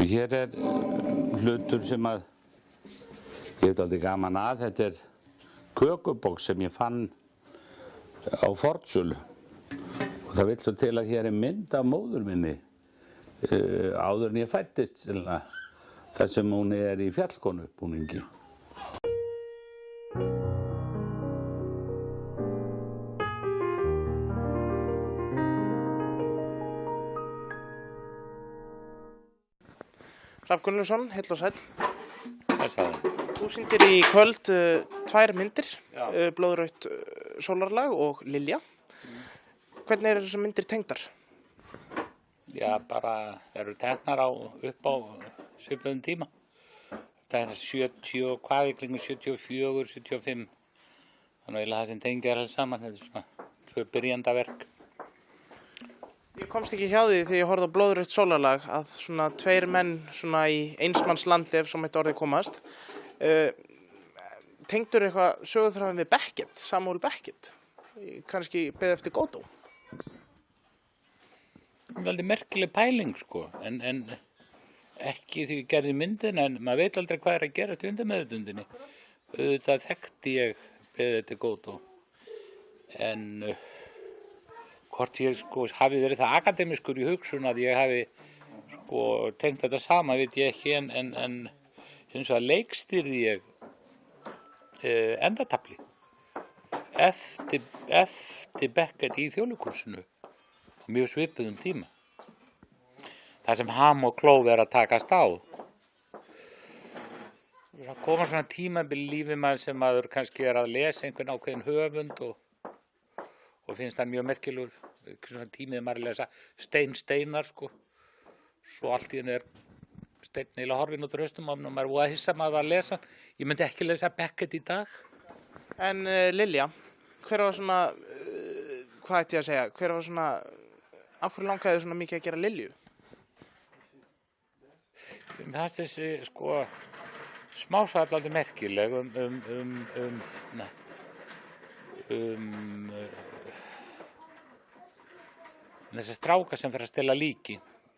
Sko hér hlutur sem að ég hef aldrei gaman að. Þetta kökubox sem ég fann á fornsölu. Og það vill svo til að hér mynd af móður minni áður en ég fæddist, þar sem hún í fjallkonubúningi. Hrafn Gunnlaugsson, heill og sæll. Þessaði. Þú sýndir í kvöld tvær myndir, Blóðrautt sólarlag og Lilja. Hvernig þessar myndir tengdar? Já, bara það eru teknar upp á svipuðum tíma. Það 70, hvað í kringum 74, 75. Þannig að það sem tengir alls saman, þetta svona tvö byrjandaverk. Ég komst ekki hjá því þegar ég horfði á Blóðrautt sólarlag að svona tveir menn svona í einsmannslandi, ef svo mætti orðið komast, tengdur eitthvað söguþráðin við Beckett, Samuel Beckett, kannski beðið eftir Godot? Það er aldrei merkileg pæling, sko, en ekki því ég gerði myndin, en maður veit aldrei hvað að gerast í undirmeðvitundinni. Auðvitað þekkti ég beðið eftir Godot, en hvort ég hafi verið það akademiskur í hugsun að ég hafi tengt þetta sama, veit ég ekki, en hins vegar leikstýrði ég endatafli eftir Beckett í Þjóðleikhúsinu, mjög svipuðum tíma. Það sem Ham og Klóf að takast á. Það koma svona tímabil í lífi maður sem maður kannski að lesa einhvern ákveðin höfund og finnst það mjög merkilegur. Svona tímið maður að lesa Steinar, sko. Svo allt í henni Steinn eiginlega horfinn út úr haustum og maður var að hissa maður var að lesa. Ég myndi ekki lesa Beckett í dag. En Lilja, hver var svona, hvað ætti ég að segja, hver var svona, af hverju langaði þið svona mikið að gera Lilju? Mér fannst þessi, smásagall aldrei merkileg þessi stráka sem fer að stela líki.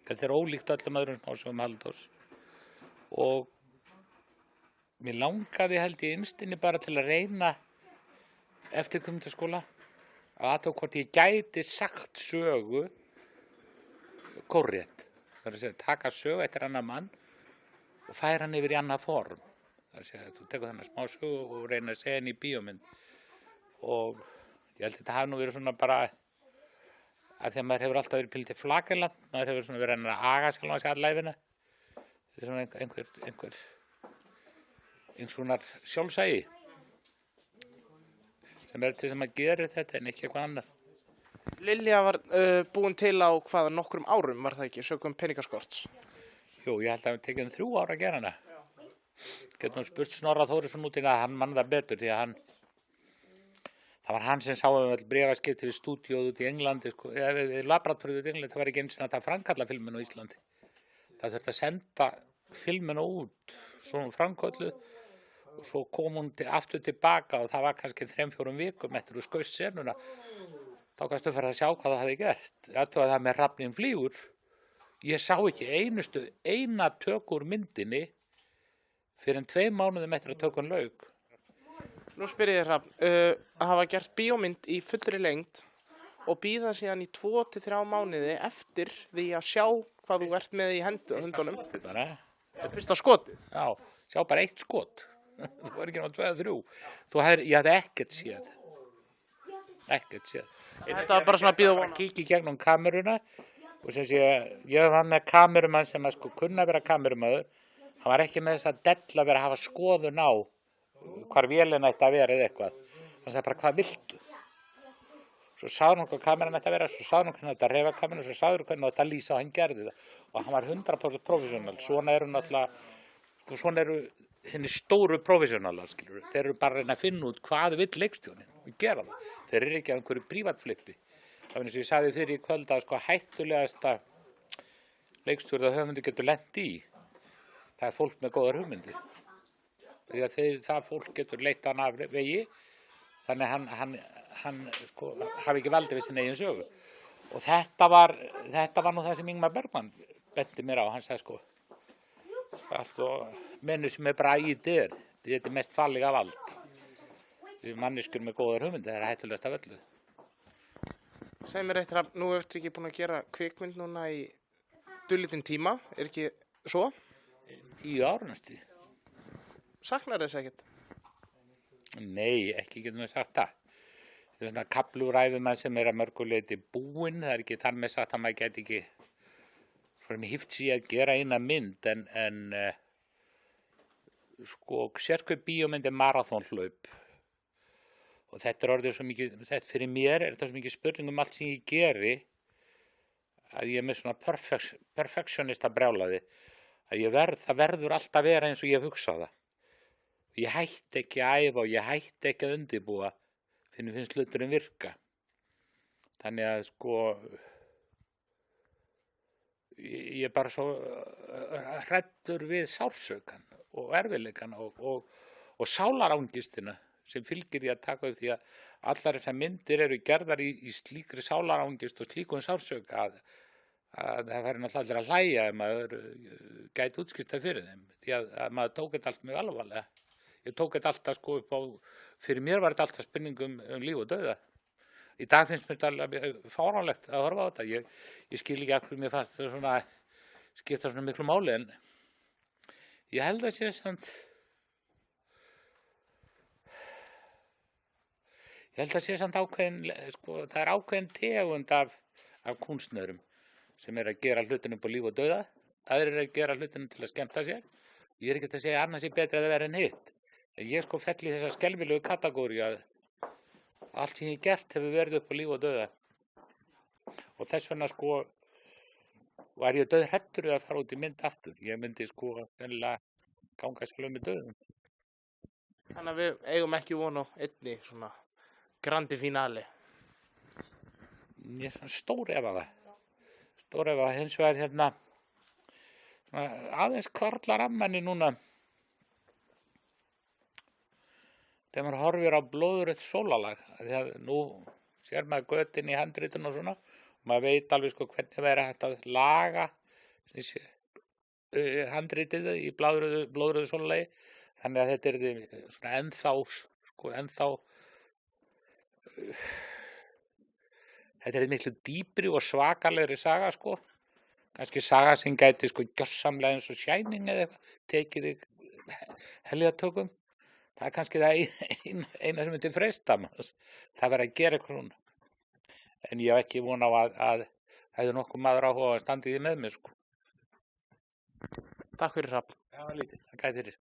Þetta ólíkt öllum öðrum smásögum Halldórs. Og mér langaði held ég innstinni bara til að reyna eftir kvikmyndaskóla að athuga hvort ég gæti sagt sögu kórrétt. Það er að segja, taka sögu eftir annan mann og færa hann yfir í annað form. Það er að segja, þú tekur þennan smá sögu og reyna að segja henni í bíómynd. Og ég held að þetta hafi nú verið svona bara að því að maður hefur alltaf verið pílítið flagellant, maður hefur svona verið að aga sjálfan sig allæfina. Þetta er svona eins svona sjálfsægi sem til þess að maður gerir þetta en ekki eitthvað annar. Lilja var búin til á nokkrum árum, var það ekki, sögum peningaskorts? Jú, ég held að það hefði tekið 3 ár að gera hana. Getum við spurt Snorra Þórisson út í að hann mann það betur því að það var hann sem sá öll bréfaskipti við stúdíóð út í Englandi, við laboratóriið út í Englandi, það var ekki eins og það framkalla filminu á Íslandi. Það þurfti að senda filminu út, svona framkölluð, og svo kom hún aftur tilbaka og það var kannski 3-4 vikum eftir þú skaust senuna. Þá kannstu fyrir að sjá hvað það hefði gert. Það með Hrafninn flýgur. Ég sá ekki eina tökur myndinni fyrir en 2 mánuðum eftir að tökun lauk. Nú spyr ég þér Hrafn, að hafa gert bíómynd í fullri lengd og bíða síðan í 2-3 mánuði eftir því að sjá hvað þú ert með í höndunum. Fyrsta skotið? Já, sjá bara 1 skot. Þú var ekki náttúrulega 2-3. Ég hafði ekkert séð. Þetta var bara svona að bíða og vona. Kíkja í gegnum kameruna og sem sé, ég var með kamerumann sem kunna vera kamerumaður. Hann var ekki með þess að della að vera að hafa skoðun á hvar vélina ætti að vera eða eitthvað. Hann sagði bara, hvað viltu? Svo sagði hann hvað kameran ætti að vera, svo sagði hann hvernig þetta reyfa kamerun, svo sagði hann hvernig þetta lýsa og hann gerði það. Og hann var 100% professional. Svona eru náttúrulega, svona eru henni stóru professionalar, skilur. Þeir eru bara að reyna að finna út hvað vill leikstjórinn og gera það. Þeir eru ekki að einhverju prívatflippi. Það er eins og ég sagði fyrir í kvöld að hættulegasta leikstjórn að höfundi getur lent í. Það er fólk með góðar hugmyndir. Því að það fólk getur leitt hann af vegi, þannig að hann hafi ekki valdið við sinni eigin sögu. Og þetta var nú það sem Ingmar Bergman benti mér á. Hann sagði allt og menn sem er bara ætir. Þetta er mest farlega af allt. Við manneskjur með góðar hugmyndir, það er hættulegast af öllu. Segð mér eitt, Hrafn, nú ertu ekki búin að gera kvikmynd núna í dulítinn tíma, er ekki svo? 10 ár næstu. Saknar þess ekkert? Nei, ekki getum við sagt það. Þetta er svona kafluræðumann sem er að mörgu leyti búinn, það er ekki þar með sagt að maður geti ekki svona hýft sig að gera eina mynd, en sko, sérhver bíómynd er maraþonhlaup. Og þetta er orðið svo mikið, þetta fyrir mér er þetta svo mikið spurning um allt sem ég geri, að ég er með svona perfektionista brjálaði, að það verður alltaf að vera eins og ég hugsa það. Ég hætti ekki að æfa og ég hætti ekki að undirbúa, þegar mér finnst hluturinn virka. Þannig að sko, ég er bara svo hræddur við sársaukann og erfiðleikann og sálarangistina sem fylgir í að taka upp, því að allar þessar myndir eru gerðar í slíkri sálarangist og slíkum sársauka að það væri náttúrulega allir að hlæja ef maður gæti útskýrt það fyrir þeim, því að maður tók þetta allt mjög alvarlega. Ég tók þetta alltaf sko upp á, fyrir mér var þetta alltaf spurning um líf og dauða. Í dag finnst mér þetta alveg fáránlegt að horfa á þetta. Ég skil ekki af hverju mér fannst þetta svona, skipta svona miklu máli, en ég held að sé samt, ákveðin, sko, það er ákveðin tegund af kúnstnörum sem er að gera hlutunum upp á líf og dauða. Aðrir er að gera hlutunum til að skemmta sér. Ég er ekki að segja annars er betra að vera en hitt. En ég sko fell í þessa skelfilegu kategóri að allt sem ég gert hefur verið upp á líf og dauða. Og þess vegna sko var ég dauðhræddur við að fara út í mynd aftur. Ég myndi sko venjulega ganga sjálfur með dauðum. Þannig að við eigum ekki von á einni svona grandi finale. Ég er svona stórefa það. Stórefa það, hins vegar hérna aðeins hvarflar af manni núna þegar maður horfir á blóðrautt sólarlag, því að nú sér maður götin í handritun og svona, og maður veit alveg sko hvernig væri hægt að laga handritið í blóðrauðu sólarlagi, þannig að þetta er svona ennþá þetta er miklu dýpri og svakalegri saga sko. Kannski saga sem gæti sko gjörsamlega eins og Shining eða eitthvað, tekið þig heljartökum. Það er kannski það eina sem myndi freista manns. Það verður að gera eitthvað svona. En ég hef ekki von á að það hefði nokkuð maður áhuga að standa í því með mér sko. Takk fyrir, Hrafn. Já, lítið. Það gæti þér.